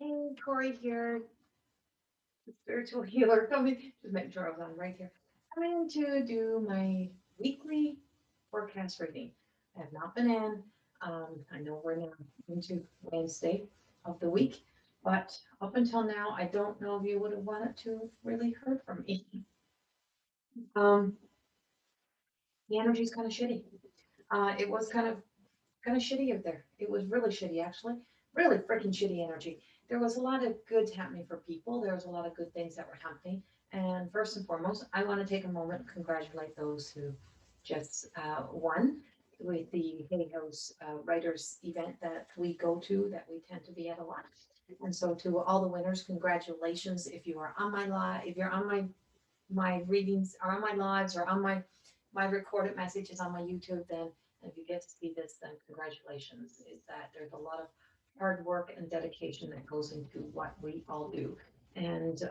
Hey, Corey here, the spiritual healer. Coming, just making sure I was on right here. Coming to do my weekly forecast reading. I have not been in. I know we're now into Wednesday of the week, but up until now, I don't know if you would have wanted to have really heard from me. Um, the energy's kind of shitty. It was kind of shitty up there. It was really shitty, actually. Really freaking shitty energy. There was a lot of good happening for people. There was a lot of good things that were happening. And first and foremost, I want to take a moment and congratulate those who just won with the Hay House Writers event that we go to, that we tend to be at a lot. And so to all the winners, congratulations. If you are on my live, if you're on my readings or on my lives or on my recorded messages on my YouTube, then if you get to see this, then congratulations. Is that there's a lot of hard work and dedication that goes into what we all do, and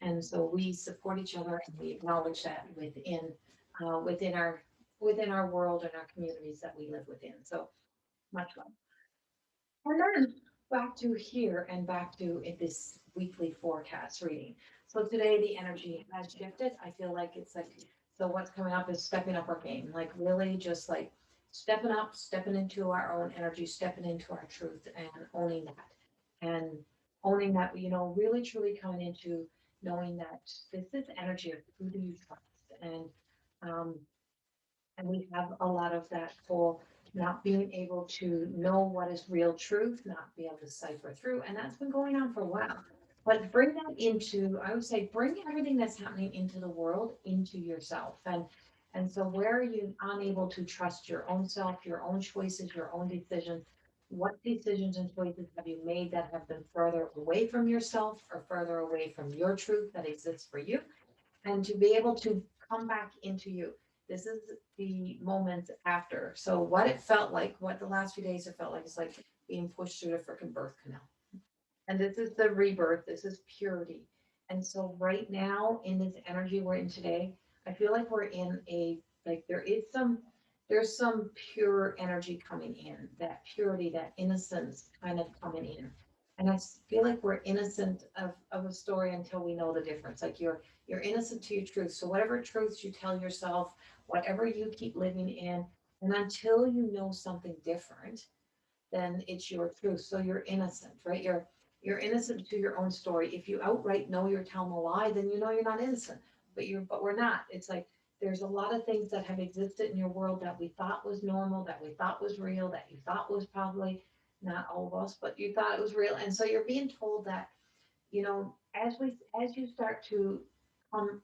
and so we support each other and we acknowledge that within our world and our communities that we live within. So much love. And then back to here and back to this weekly forecast reading. So today the energy has shifted. I feel like it's like, so what's coming up is stepping up our game, like really just like stepping up, stepping into our own energy, stepping into our truth and and owning that, really truly coming into knowing that this is energy of who do you trust. Um, and we have a lot of that whole not being able to know what is real truth, not be able to cipher through. And that's been going on for a while. But bring that into, I would say, bring everything that's happening into the world into yourself. And so where are you unable to trust your own self, your own choices, your own decisions? What decisions and choices have you made that have been further away from yourself or further away from your truth that exists for you? And to be able to come back into you. This is the moments after. So what it felt like, what the last few days have felt like, is like being pushed through the freaking birth canal. And this is the rebirth. This is purity. And so right now in this energy we're in today, I feel like we're in a like there's some pure energy coming in, that purity, that innocence kind of coming in. And feel like we're innocent of a story until we know the difference. Like you're innocent to your truth. So whatever truths you tell yourself, whatever you keep living in, and until you know something different, then it's your truth. So you're innocent, right? You're innocent to your own story. If you outright know you're telling a lie, then you know you're not innocent. But we're not. It's like there's a lot of things that have existed in your world that we thought was normal, that we thought was real, that you thought was probably not all of us, but you thought it was real. And so you're being told that, as you start to come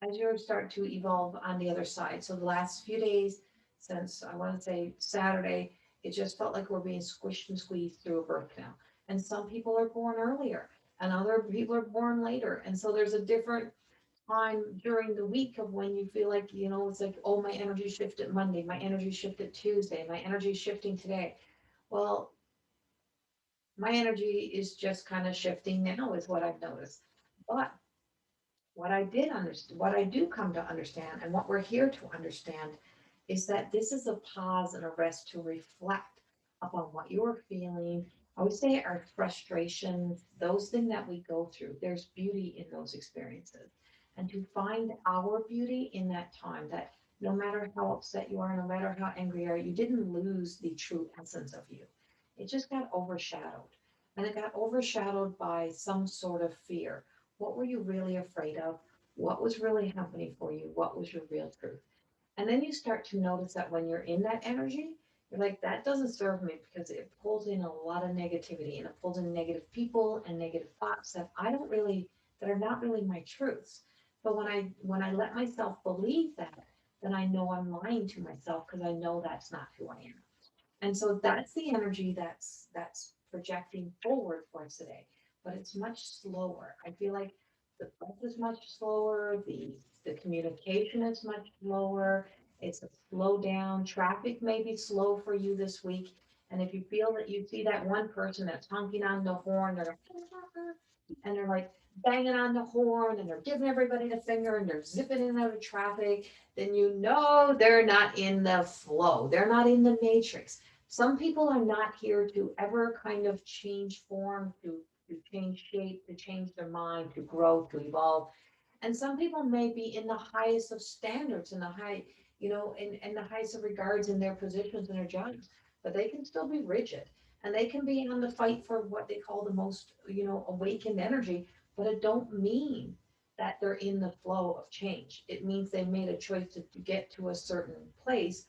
as you start to evolve on the other side. So the last few days, since I want to say Saturday, it just felt like we're being squished and squeezed through a birth canal. And some people are born earlier, and other people are born later. And so there's a different time during the week of when you feel like, it's like, oh, my energy shifted Monday, my energy shifted Tuesday, my energy is shifting today. Well, my energy is just kind of shifting now, is what I've noticed. But what I do come to understand, and what we're here to understand, is that this is a pause and a rest to reflect upon what you are feeling. I would say our frustrations, those things that we go through, there's beauty in those experiences. And to find our beauty in that time, that no matter how upset you are, no matter how angry you are, you didn't lose the true essence of you. It just got overshadowed. And it got overshadowed by some sort of fear. What were you really afraid of? What was really happening for you? What was your real truth? And then you start to notice that when you're in that energy, you're like, that doesn't serve me, because it pulls in a lot of negativity, and it pulls in negative people and negative thoughts that are not really my truths. But when I let myself believe that, then I know I'm lying to myself, because I know that's not who I am. And so that's the energy that's projecting forward for us today. But it's much slower. I feel like the breath is much slower, the communication is much slower. It's a slow down. Traffic may be slow for you this week. And if you feel that you see that one person that's honking on the horn, they're like banging on the horn, and they're giving everybody the finger, and they're zipping in and out of traffic, then you know they're not in the flow. They're not in the matrix. Some people are not here to ever kind of change form, to change shape, to change their mind, to grow, to evolve. And some people may be in the highest of standards, in the high, in the highest of regards in their positions and their jobs, but they can still be rigid, and they can be on the fight for what they call the most, awakened energy, but it don't mean that they're in the flow of change. It means they made a choice to get to a certain place.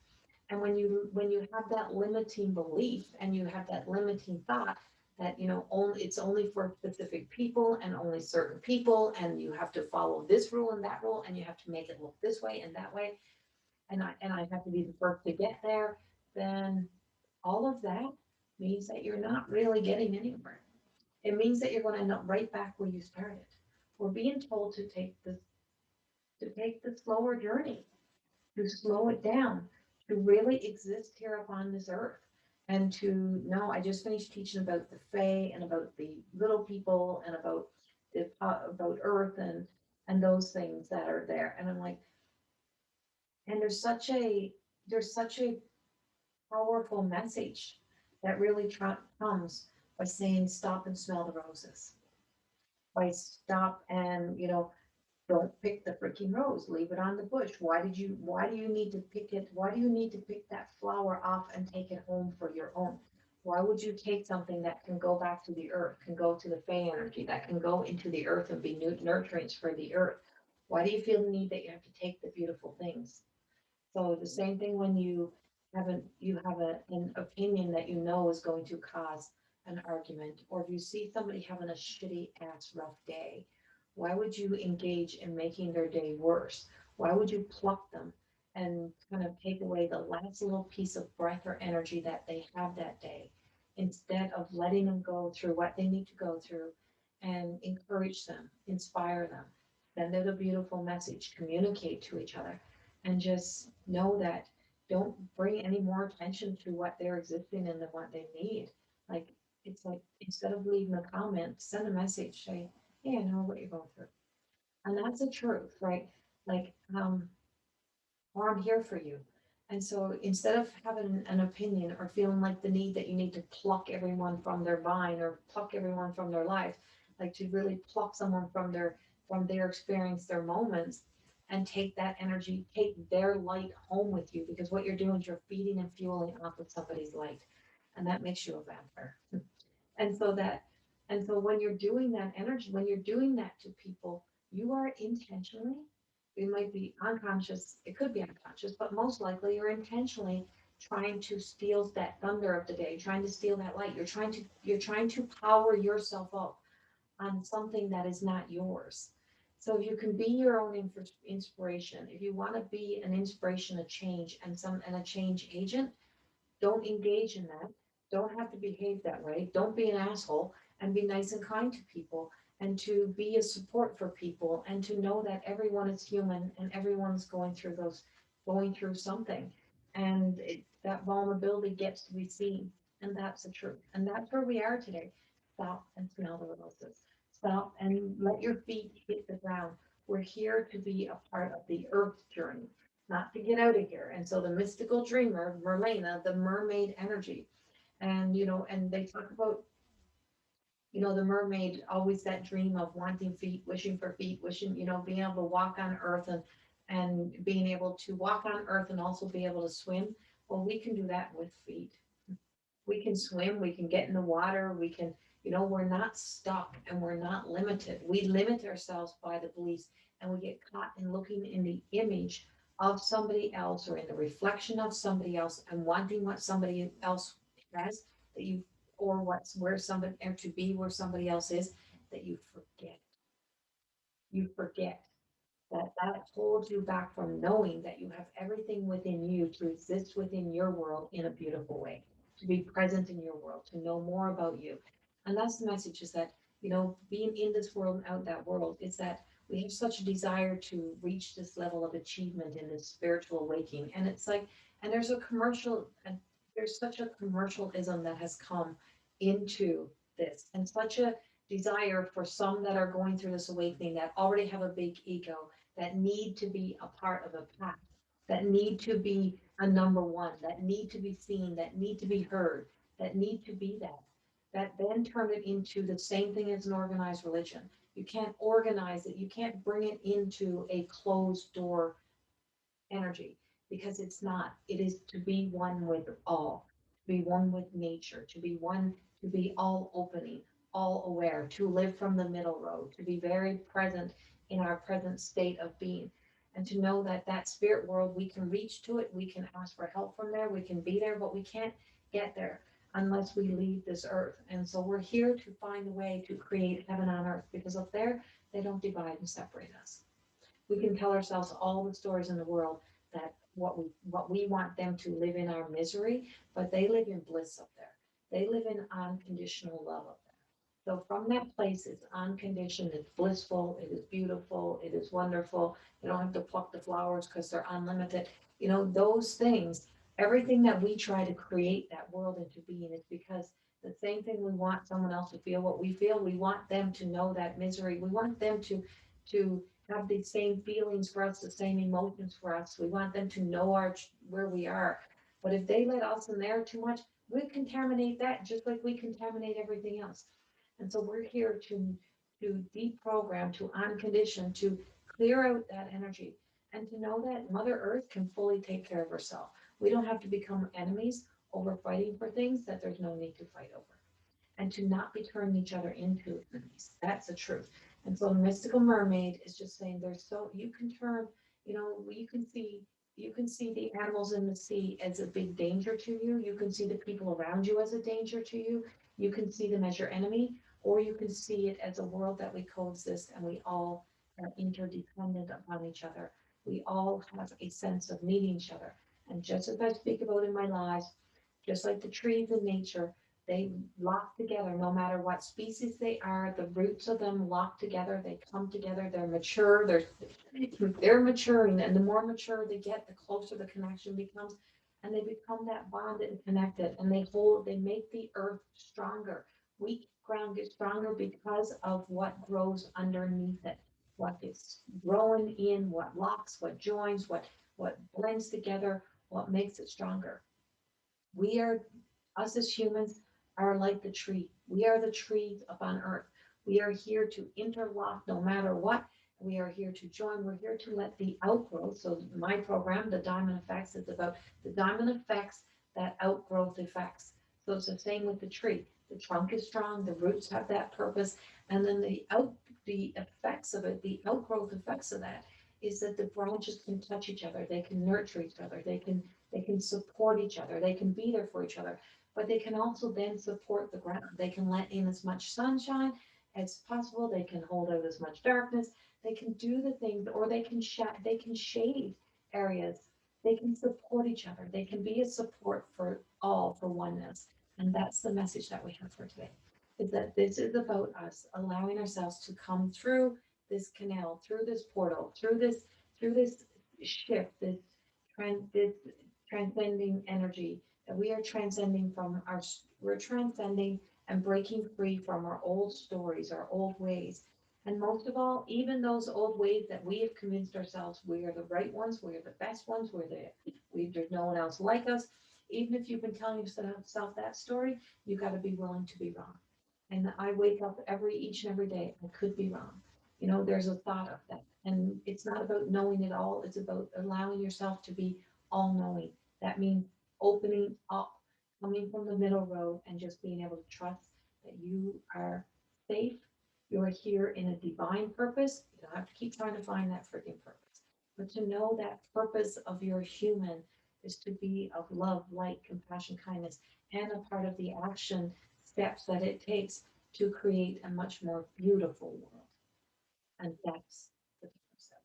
And when you have that limiting belief and you have that limiting thought that only it's only for specific people and only certain people, and you have to follow this rule and that rule, and you have to make it look this way and that way, and I have to be the first to get there, then all of that means that you're not really getting anywhere. It means that you're going to end up right back where you started. We're being told to take the slower journey, to slow it down, to really exist here upon this earth. And to know, I just finished teaching about the Fae and about the little people and about Earth and those things that are there. And I'm like, and there's such a powerful message that really comes by saying stop and smell the roses. By stop and don't pick the freaking rose, leave it on the bush. Why do you need to pick it? Why do you need to pick that flower off and take it home for your own? Why would you take something that can go back to the earth, can go to the Fey energy, that can go into the earth and be nurturance for the earth? Why do you feel the need that you have to take the beautiful things? So the same thing when you have an opinion that is going to cause an argument, or if you see somebody having a shitty ass rough day, why would you engage in making their day worse? Why would you pluck them and kind of take away the last little piece of breath or energy that they have that day, instead of letting them go through what they need to go through and encourage them, inspire them, send out a beautiful message, communicate to each other, and just know that don't bring any more attention to what they're existing in than what they need. Like, it's like, instead of leaving a comment, send a message, say, hey, I know what you're going through. And that's the truth, right? Like, or I'm here for you. And so instead of having an opinion or feeling like the need that you need to pluck everyone from their vine or pluck everyone from their life, like to really pluck someone from their experience, their moments, and take that energy, take their light home with you, because what you're doing is you're feeding and fueling off of somebody's light. And that makes you a vampire. And so that, and so when you're doing that energy, when you're doing that to people, you are intentionally, it might be unconscious, it could be unconscious, but most likely you're intentionally trying to steal that thunder of the day, trying to steal that light. You're trying to power yourself up on something that is not yours. So if you can be your own inspiration, if you want to be an inspiration, a change, and a change agent, don't engage in that. Don't have to behave that way. Don't be an asshole, and be nice and kind to people, and to be a support for people, and to know that everyone is human and everyone's going through something. And that vulnerability gets to be seen. And that's the truth. And that's where we are today. Stop and smell the roses. Stop and let your feet hit the ground. We're here to be a part of the earth journey, not to get out of here. And so the mystical dreamer, Merlina, the mermaid energy, and they talk about, the mermaid, always that dream of wanting feet, wishing for feet, wishing, being able to walk on earth, and being able to walk on earth and also be able to swim. Well, we can do that with feet. We can swim, we can get in the water, we're not stuck and we're not limited. We limit ourselves by the beliefs, and we get caught in looking in the image of somebody else or in the reflection of somebody else and wanting what somebody else has, that you, or what's where somebody, or to be where somebody else is, that you forget that holds you back from knowing that you have everything within you to exist within your world in a beautiful way, to be present in your world, to know more about you. And that's the message, is that, being in this world and out that world, is that we have such a desire to reach this level of achievement in this spiritual awakening. And it's like, and there's such a commercialism that has come into this, and such a desire for some that are going through this awakening that already have a big ego, that need to be a part of a path, that need to be a number one, that need to be seen, that need to be heard, that need to be that then turn it into the same thing as an organized religion. You can't organize it, you can't bring it into a closed door energy because it's not. It is to be one with all, to be one with nature, to be one, to be all opening, all aware, to live from the middle road, to be very present in our present state of being. And to know that that spirit world, we can reach to it, we can ask for help from there, we can be there, but we can't get there unless we leave this earth. And so we're here to find a way to create heaven on earth because up there, they don't divide and separate us. We can tell ourselves all the stories in the world that what we want them to live in our misery, but they live in bliss up there. They live in unconditional love up there. So from that place, it's unconditioned, it's blissful, it is beautiful, it is wonderful. You don't have to pluck the flowers because they're unlimited. You know, those things, everything that we try to create that world into being is because the same thing we want someone else to feel what we feel. We want them to know that misery. We want them to have the same feelings for us, the same emotions for us. We want them to know where we are. But if they let us in there too much, we contaminate that just like we contaminate everything else. And so we're here to deprogram, to uncondition, to clear out that energy, and to know that Mother Earth can fully take care of herself. We don't have to become enemies over fighting for things that there's no need to fight over, and to not be turning each other into enemies. That's the truth. And so the mystical mermaid is just saying there's so you can turn, you can see the animals in the sea as a big danger to you. You can see the people around you as a danger to you. You can see them as your enemy, or you can see it as a world that we coexist and we all are interdependent upon each other. We all have a sense of needing each other. And just as I speak about in my lives, just like the trees in nature, they lock together no matter what species they are. The roots of them lock together. They come together. They're mature. They're maturing, and the more mature they get, the closer the connection becomes, and they become that bonded and connected. And they make the earth stronger. Weak ground gets stronger because of what grows underneath it. What gets growing in, what locks, what joins, what blends together, what makes it stronger. We are, us as humans, are like the tree. We are the trees upon earth. We are here to interlock no matter what. We are here to join. We're here to let the outgrowth. So my program, the Diamond Effects, is about the diamond effects that outgrowth effects. So it's the same with the tree. The trunk is strong, the roots have that purpose, and then the effects of it, the outgrowth effects of that is that the branches can touch each other, they can nurture each other, they can support each other, they can be there for each other, but they can also then support the ground. They can let in as much sunshine as possible, they can hold out as much darkness, they can do the things, or they can shade areas, they can support each other, they can be a support for all, for oneness. And that's the message that we have for today. Is that this is about us allowing ourselves to come through this canal, through this portal, through this shift, this transcending energy, that we are transcending we're transcending and breaking free from our old stories, our old ways. And most of all, even those old ways that we have convinced ourselves we are the right ones, we are the best ones, there's no one else like us. Even if you've been telling yourself that story, you got to be willing to be wrong. And I wake up each and every day, I could be wrong. There's a thought of that. And it's not about knowing it all, it's about allowing yourself to be all knowing. That means opening up, coming from the middle road, and just being able to trust that you are safe. You're here in a divine purpose. You don't have to keep trying to find that freaking purpose, but to know that purpose of your human is to be of love, light, compassion, kindness, and a part of the action steps that it takes to create a much more beautiful world. And that's the different step.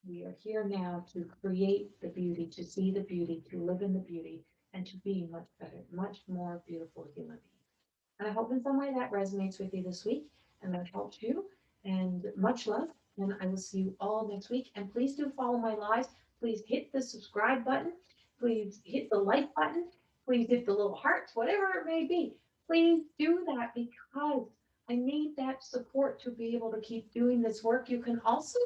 We are here now to create the beauty, to see the beauty, to live in the beauty, and to be much better, much more beautiful human beings. And I hope in some way that resonates with you this week and that helps you. And much love. And I will see you all next week. And please do follow my lives. Please hit the subscribe button. Please hit the like button. Please hit the little hearts, whatever it may be. Please do that because I need that support to be able to keep doing this work. You can also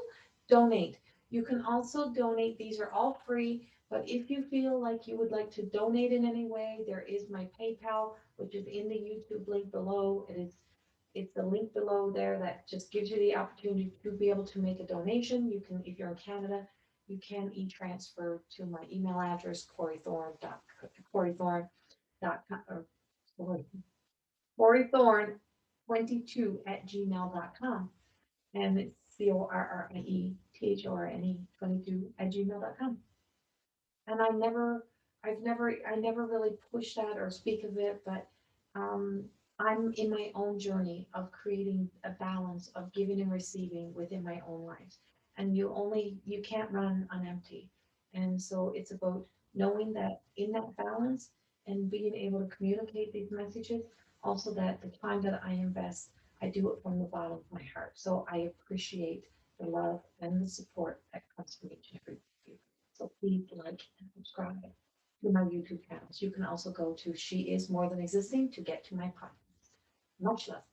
donate. You can also donate. These are all free. But if you feel like you would like to donate in any way, there is my PayPal, which is in the YouTube link below. It's the link below there that just gives you the opportunity to be able to make a donation. You can, if you're in Canada, you can e-transfer to my email address, corriethorne.com, or sorry, corriethorne22@gmail.com. And it's CORRIETHORNE22@gmail.com. And I never really push that or speak of it, but um, I'm in my own journey of creating a balance of giving and receiving within my own life. And you can't run on empty. And so it's about knowing that in that balance and being able to communicate these messages, also that the time that I invest, I do it from the bottom of my heart. So I appreciate the love and the support that comes from each and every one of you. So please like and subscribe to my YouTube channels. You can also go to She Is More Than Existing to get to my podcast. Much love.